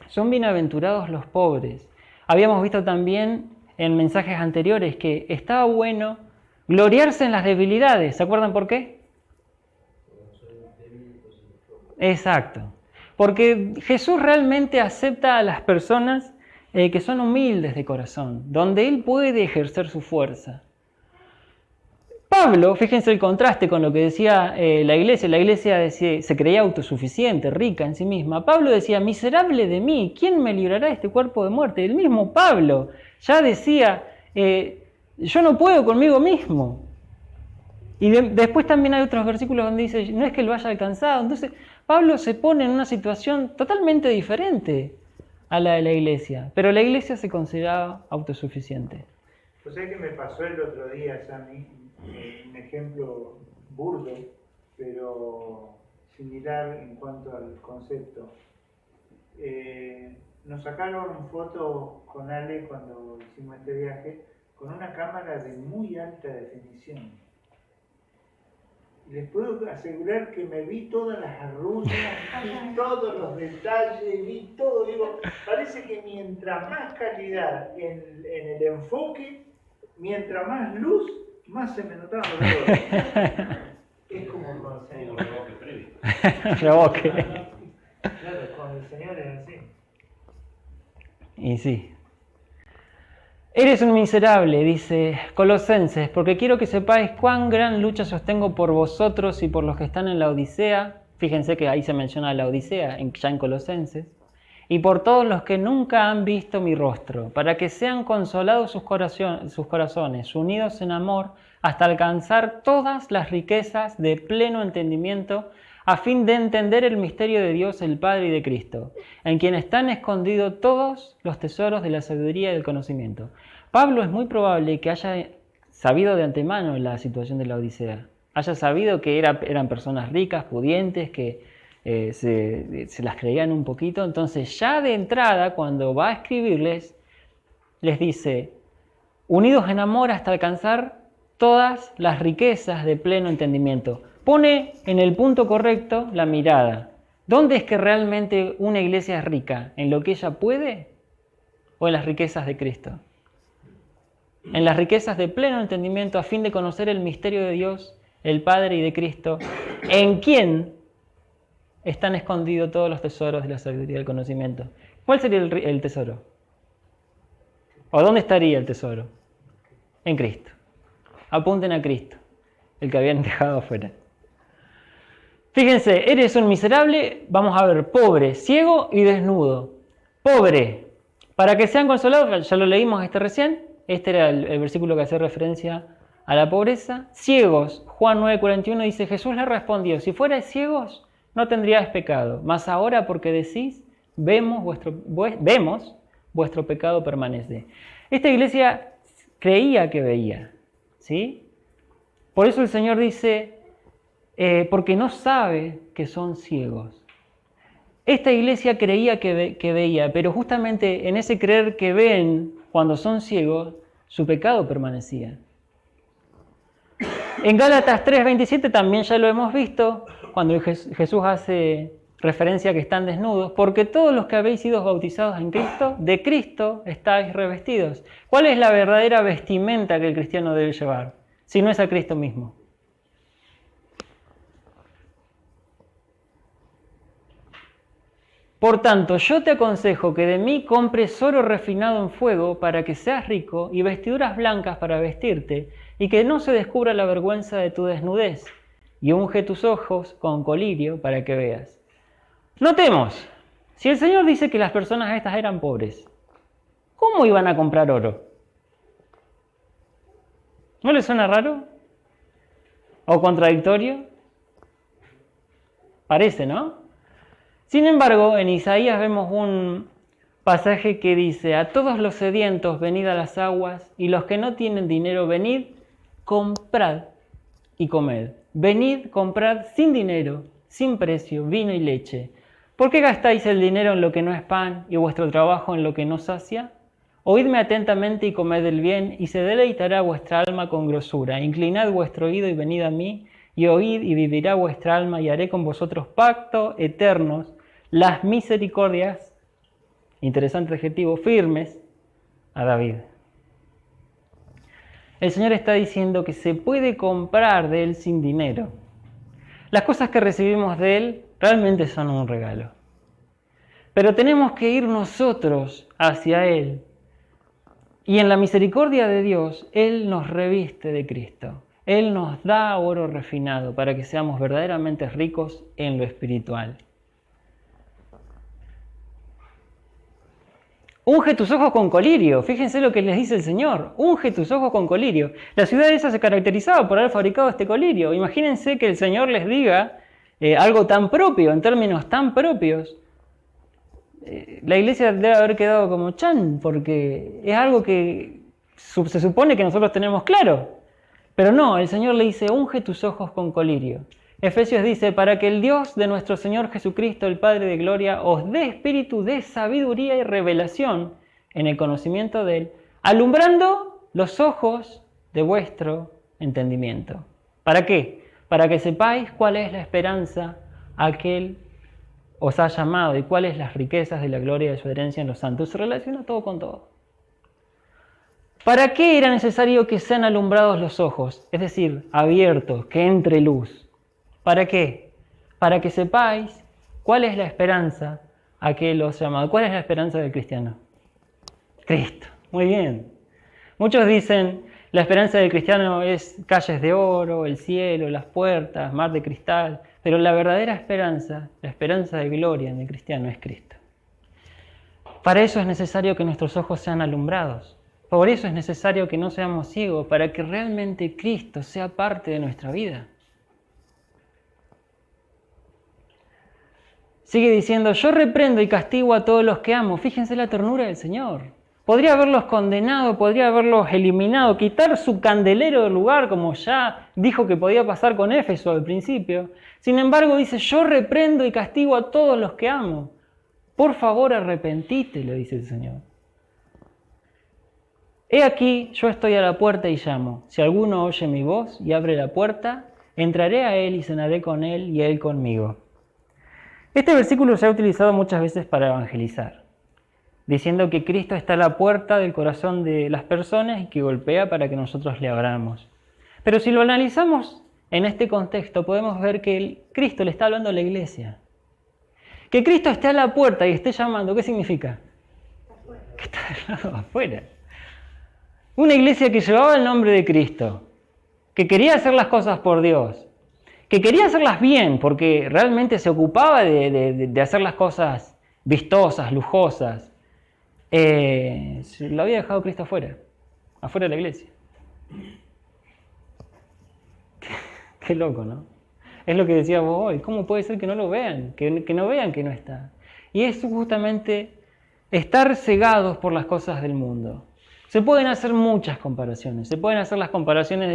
Speaker 1: son bienaventurados los pobres. Habíamos visto también en mensajes anteriores que estaba bueno gloriarse en las debilidades. ¿Se acuerdan por qué? Exacto. Porque Jesús realmente acepta a las personas que son humildes de corazón, donde Él puede ejercer su fuerza. Pablo, fíjense el contraste con lo que decía la iglesia decía, se creía autosuficiente, rica en sí misma. Pablo decía, miserable de mí, ¿quién me librará de este cuerpo de muerte? El mismo Pablo ya decía, yo no puedo conmigo mismo. Y después también hay otros versículos donde dice, no es que lo haya alcanzado. Entonces, Pablo se pone en una situación totalmente diferente a la de la iglesia, pero la iglesia se consideraba autosuficiente.
Speaker 3: Pues es que me pasó el otro día, Sammy, un ejemplo burdo, pero similar en cuanto al concepto. Nos sacaron fotos con Ale cuando hicimos este viaje con una cámara de muy alta definición. Les puedo asegurar que me vi todas las arrugas, vi todos los detalles, vi todo. Digo, parece que mientras más calidad en el enfoque, mientras más luz, más se me notaba los colores. Es como con el Señor.
Speaker 1: Reboque.
Speaker 3: Claro, con el Señor es así.
Speaker 1: Y sí. Eres un miserable, dice Colosenses, porque quiero que sepáis cuán gran lucha sostengo por vosotros y por los que están en la Odisea. Fíjense que ahí se menciona la Odisea, ya en Colosenses. Y por todos los que nunca han visto mi rostro, para que sean consolados sus corazones, unidos en amor, hasta alcanzar todas las riquezas de pleno entendimiento, a fin de entender el misterio de Dios el Padre y de Cristo, en quien están escondidos todos los tesoros de la sabiduría y del conocimiento. Pablo es muy probable que haya sabido de antemano la situación de la Odisea, haya sabido que eran personas ricas, pudientes, que se las creían un poquito. Entonces ya de entrada, cuando va a escribirles, les dice: unidos en amor hasta alcanzar todas las riquezas de pleno entendimiento. Pone en el punto correcto la mirada. ¿Dónde es que realmente una iglesia es rica? ¿En lo que ella puede o en las riquezas de Cristo? En las riquezas de pleno entendimiento, a fin de conocer el misterio de Dios, el Padre y de Cristo, en quien están escondidos todos los tesoros de la sabiduría y del conocimiento. ¿Cuál sería el tesoro? ¿O dónde estaría el tesoro? En Cristo. Apunten a Cristo, el que habían dejado afuera. Fíjense, eres un miserable, vamos a ver, pobre, ciego y desnudo. Pobre, para que sean consolados, ya lo leímos recién, este era el versículo que hace referencia a la pobreza. Ciegos, Juan 9:41 dice: Jesús le respondió: si fuerais ciegos, no tendríais pecado, mas ahora porque decís, vemos, vuestro pecado permanece. Esta iglesia creía que veía, ¿sí? Por eso el Señor dice, porque no sabe que son ciegos. Esta iglesia creía que veía, pero justamente en ese creer que ven cuando son ciegos, su pecado permanecía. En Gálatas 3:27 también ya lo hemos visto, cuando Jesús hace referencia a que están desnudos, porque todos los que habéis sido bautizados en Cristo, de Cristo estáis revestidos. ¿Cuál es la verdadera vestimenta que el cristiano debe llevar? Si no es a Cristo mismo. Por tanto, yo te aconsejo que de mí compres oro refinado en fuego para que seas rico y vestiduras blancas para vestirte y que no se descubra la vergüenza de tu desnudez, y unge tus ojos con colirio para que veas. Notemos, si el Señor dice que las personas estas eran pobres, ¿cómo iban a comprar oro? ¿No les suena raro? ¿O contradictorio? Parece, ¿no? Sin embargo, en Isaías vemos un pasaje que dice: a todos los sedientos venid a las aguas, y los que no tienen dinero venid, comprad y comed. Venid, comprad sin dinero, sin precio, vino y leche. ¿Por qué gastáis el dinero en lo que no es pan y vuestro trabajo en lo que no sacia? Oídme atentamente y comed el bien, y se deleitará vuestra alma con grosura. Inclinad vuestro oído y venid a mí, y oíd y vivirá vuestra alma, y haré con vosotros pacto eternos, las misericordias, interesante adjetivo, firmes a David. El Señor está diciendo que se puede comprar de Él sin dinero. Las cosas que recibimos de Él realmente son un regalo. Pero tenemos que ir nosotros hacia Él. Y en la misericordia de Dios, Él nos reviste de Cristo. Él nos da oro refinado para que seamos verdaderamente ricos en lo espiritual. Unge tus ojos con colirio. Fíjense lo que les dice el Señor. Unge tus ojos con colirio. La ciudad esa se caracterizaba por haber fabricado este colirio. Imagínense que el Señor les diga algo tan propio, en términos tan propios. La iglesia debe haber quedado como chan, porque es algo que se supone que nosotros tenemos claro. Pero no, el Señor le dice: unge tus ojos con colirio. Efesios dice: para que el Dios de nuestro Señor Jesucristo, el Padre de gloria, os dé espíritu de sabiduría y revelación en el conocimiento de Él, alumbrando los ojos de vuestro entendimiento. ¿Para qué? Para que sepáis cuál es la esperanza a que Él os ha llamado y cuáles las riquezas de la gloria de su herencia en los santos. Se relaciona todo con todo. ¿Para qué era necesario que sean alumbrados los ojos? Es decir, abiertos, que entre luz. ¿Para qué? Para que sepáis cuál es la esperanza a que Él os ha llamado. ¿Cuál es la esperanza del cristiano? Cristo. Muy bien. Muchos dicen: la esperanza del cristiano es calles de oro, el cielo, las puertas, mar de cristal. Pero la verdadera esperanza, la esperanza de gloria en el cristiano es Cristo. Para eso es necesario que nuestros ojos sean alumbrados. Por eso es necesario que no seamos ciegos, para que realmente Cristo sea parte de nuestra vida. Sigue diciendo, yo reprendo y castigo a todos los que amo. Fíjense la ternura del Señor. Podría haberlos condenado, podría haberlos eliminado, quitar su candelero del lugar, como ya dijo que podía pasar con Éfeso al principio. Sin embargo, dice, yo reprendo y castigo a todos los que amo. Por favor, arrepentite, le dice el Señor. He aquí, yo estoy a la puerta y llamo. Si alguno oye mi voz y abre la puerta, entraré a él y cenaré con él y él conmigo. Este versículo se ha utilizado muchas veces para evangelizar, diciendo que Cristo está a la puerta del corazón de las personas y que golpea para que nosotros le abramos. Pero si lo analizamos en este contexto, podemos ver que Cristo le está hablando a la iglesia. Que Cristo esté a la puerta y esté llamando, ¿qué significa? Que está del lado afuera. Una iglesia que llevaba el nombre de Cristo, que quería hacer las cosas por Dios, que quería hacerlas bien, porque realmente se ocupaba de hacer las cosas vistosas, lujosas, lo había dejado Cristo afuera de la iglesia. Qué loco, ¿no? Es lo que decíamos hoy. ¿Cómo puede ser que no lo vean? Que no vean que no está. Y es justamente estar cegados por las cosas del mundo. Se pueden hacer muchas comparaciones. Se pueden hacer las comparaciones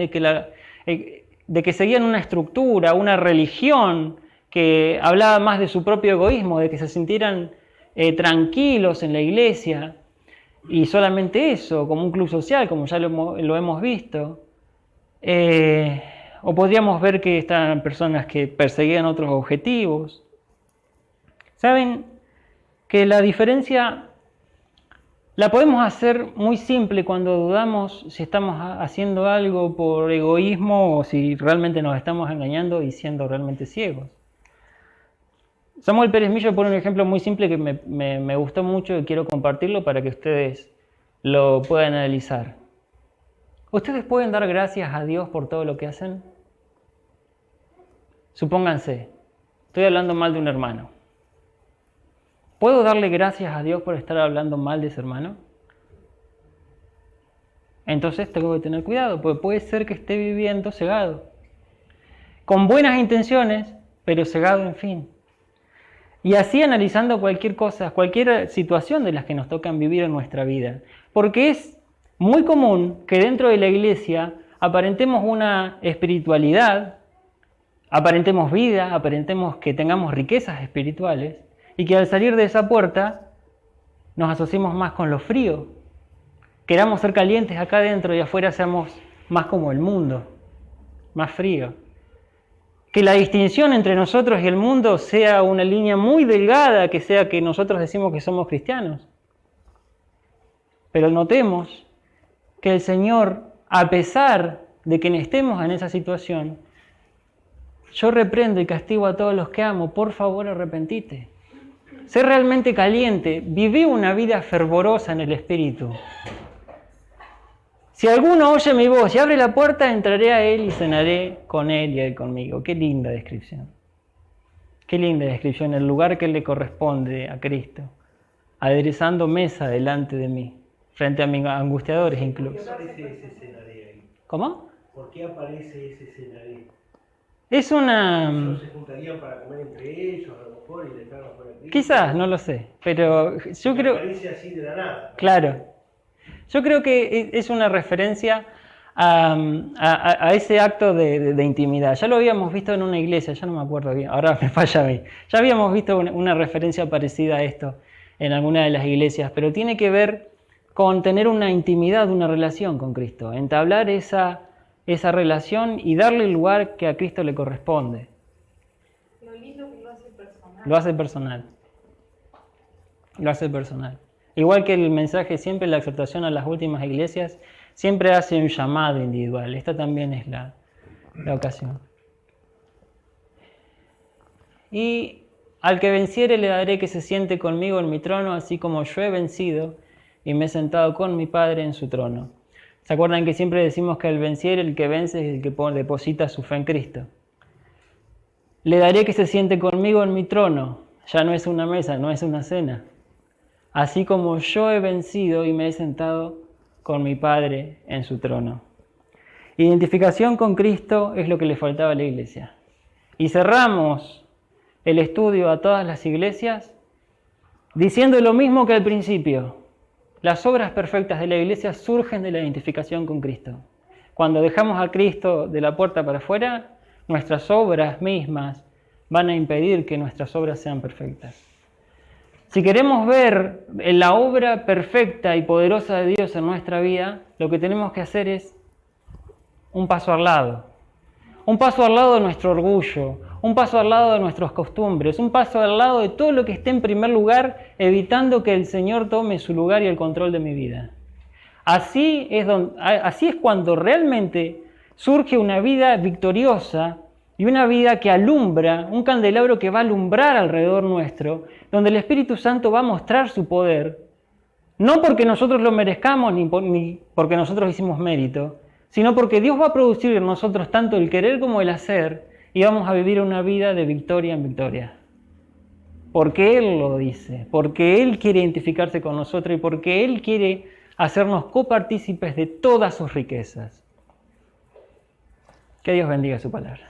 Speaker 1: de que seguían una estructura, una religión que hablaba más de su propio egoísmo, de que se sintieran tranquilos en la iglesia y solamente eso, como un club social, como ya lo hemos visto. O podríamos ver que estaban personas que perseguían otros objetivos. ¿Saben? Que la diferencia la podemos hacer muy simple cuando dudamos si estamos haciendo algo por egoísmo o si realmente nos estamos engañando y siendo realmente ciegos. Samuel Pérez Millo pone un ejemplo muy simple que me gustó mucho y quiero compartirlo para que ustedes lo puedan analizar. ¿Ustedes pueden dar gracias a Dios por todo lo que hacen? Supónganse, estoy hablando mal de un hermano. ¿Puedo darle gracias a Dios por estar hablando mal de ese hermano? Entonces tengo que tener cuidado, porque puede ser que esté viviendo cegado. Con buenas intenciones, pero cegado en fin. Y así analizando cualquier cosa, cualquier situación de las que nos tocan vivir en nuestra vida. Porque es muy común que dentro de la iglesia aparentemos una espiritualidad, aparentemos vida, aparentemos que tengamos riquezas espirituales, y que al salir de esa puerta nos asociemos más con lo frío. Queramos ser calientes acá adentro y afuera seamos más como el mundo, más frío. Que la distinción entre nosotros y el mundo sea una línea muy delgada, que sea que nosotros decimos que somos cristianos. Pero notemos que el Señor, a pesar de que estemos en esa situación, yo reprendo y castigo a todos los que amo, por favor arrepentite. Sé realmente caliente, viví una vida fervorosa en el Espíritu. Si alguno oye mi voz y abre la puerta, entraré a él y cenaré con él y él conmigo. Qué linda descripción. Qué linda descripción, el lugar que le corresponde a Cristo, aderezando mesa delante de mí, frente a mis angustiadores incluso.
Speaker 6: ¿Por qué aparece ese cenaré ahí?
Speaker 1: ¿Cómo?
Speaker 6: ¿Por qué aparece ese cenaré?
Speaker 1: Es una...
Speaker 6: ¿No se juntarían para comer entre ellos, a lo mejor, y dejarlos por aquí?
Speaker 1: Quizás, no lo sé, pero yo creo...
Speaker 6: Aparece así de la nada.
Speaker 1: Claro. Yo creo que es una referencia a ese acto de intimidad. Ya lo habíamos visto en una iglesia, ya no me acuerdo bien, ahora me falla a mí. Ya habíamos visto una referencia parecida a esto en alguna de las iglesias, pero tiene que ver con tener una intimidad, una relación con Cristo, entablar esa relación y darle el lugar que a Cristo le corresponde.
Speaker 5: Lo lindo que lo hace personal.
Speaker 1: Lo hace personal. Lo hace personal. Igual que el mensaje siempre, la exhortación a las últimas iglesias, siempre hace un llamado individual. Esta también es la ocasión. Y al que venciere le daré que se siente conmigo en mi trono, así como yo he vencido y me he sentado con mi Padre en su trono. ¿Se acuerdan que siempre decimos que el venciere, el que vence, es el que deposita su fe en Cristo? Le daré que se siente conmigo en mi trono. Ya no es una mesa, no es una cena. Así como yo he vencido y me he sentado con mi Padre en su trono. Identificación con Cristo es lo que le faltaba a la iglesia. Y cerramos el estudio a todas las iglesias, diciendo lo mismo que al principio. Las obras perfectas de la iglesia surgen de la identificación con Cristo. Cuando dejamos a Cristo de la puerta para afuera, nuestras obras mismas van a impedir que nuestras obras sean perfectas. Si queremos ver la obra perfecta y poderosa de Dios en nuestra vida, lo que tenemos que hacer es un paso al lado. Un paso al lado de nuestro orgullo, un paso al lado de nuestras costumbres, un paso al lado de todo lo que esté en primer lugar, evitando que el Señor tome su lugar y el control de mi vida. Así es cuando realmente surge una vida victoriosa y una vida que alumbra, un candelabro que va a alumbrar alrededor nuestro, donde el Espíritu Santo va a mostrar su poder, no porque nosotros lo merezcamos ni porque nosotros hicimos mérito, sino porque Dios va a producir en nosotros tanto el querer como el hacer, y vamos a vivir una vida de victoria en victoria. Porque Él lo dice, porque Él quiere identificarse con nosotros y porque Él quiere hacernos copartícipes de todas sus riquezas. Que Dios bendiga su palabra.